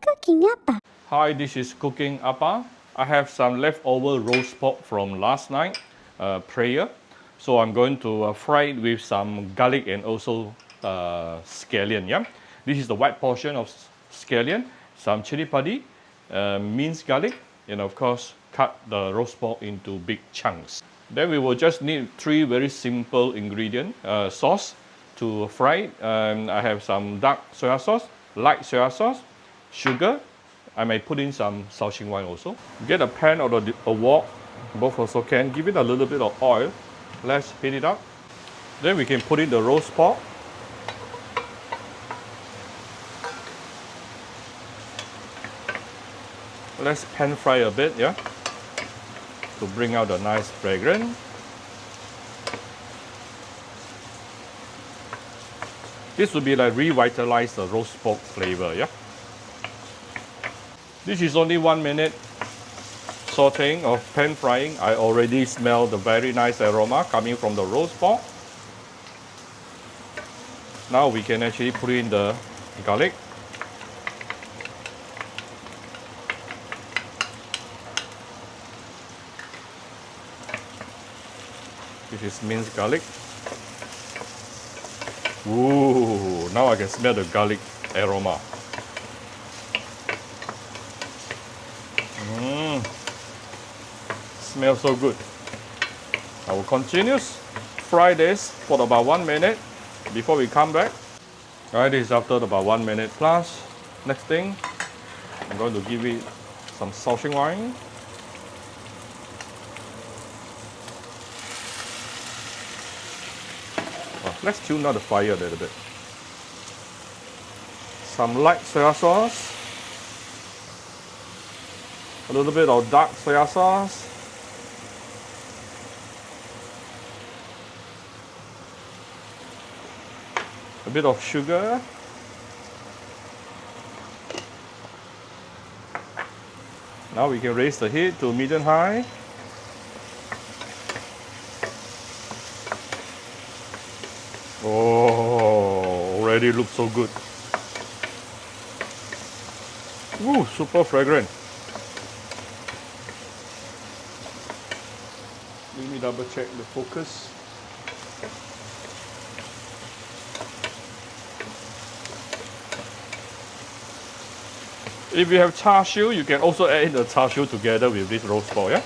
Cooking Appa. Hi, this is Cooking Appa. I have some leftover roast pork from last night prayer. So I'm going to fry it with some garlic and also scallion. Yeah, this is the white portion of scallion, some chili padi, minced garlic, and of course cut the roast pork into big chunks. Then we will just need 3 very simple ingredients. Sauce to fry it. I have some dark soya sauce, light soya sauce, sugar. I may put in some Shaoxing wine also. Get a pan or a wok, both also can. Give it a little bit of oil. Let's heat it up. Then we can put in the roast pork. Let's pan fry a bit, yeah, to bring out the nice fragrance. This will be like revitalize the roast pork flavor, yeah. This is only 1 minute sauteing of pan frying. I already smell the very nice aroma coming from the roast pork. Now we can actually put in the garlic. This is minced garlic. Ooh, now I can smell the garlic aroma. Smells so good. I will continue fry this for about 1 minute before we come back. Alright, this is after about 1 minute plus. Next thing, I'm going to give it some Shaoxing wine. Let's tune down the fire a little bit. Some light soya sauce. A little bit of dark soya sauce. A bit of sugar. Now we can raise the heat to medium high. Oh, already looks so good. Ooh, super fragrant. Let me double check the focus. If you have char siu, you can also add in the char siu together with this roast pork, yeah?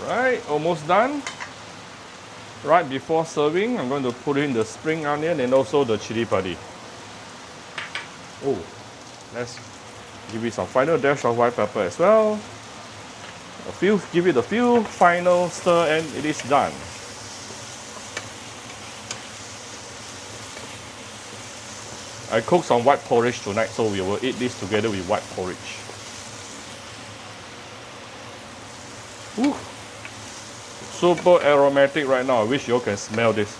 Alright, almost done. Right before serving, I'm going to put in the spring onion and also the chili padi. Oh, let's give it some final dash of white pepper as well. Give it a few final stir and it is done. I cooked some white porridge tonight, so we will eat this together with white porridge. Ooh. Super aromatic right now. I wish you all can smell this.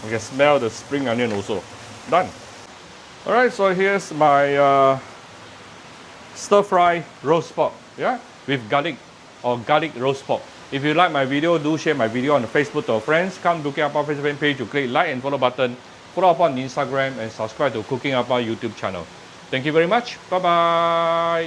You can smell the spring onion also. Done. Alright, so here's my stir fry roast pork, yeah, with garlic or garlic roast pork. If you like my video, do share my video on the Facebook to your friends. Come to Cooking Appa Facebook page to click like and follow button. Follow up on Instagram and subscribe to Cooking Appa YouTube channel. Thank you very much. Bye bye.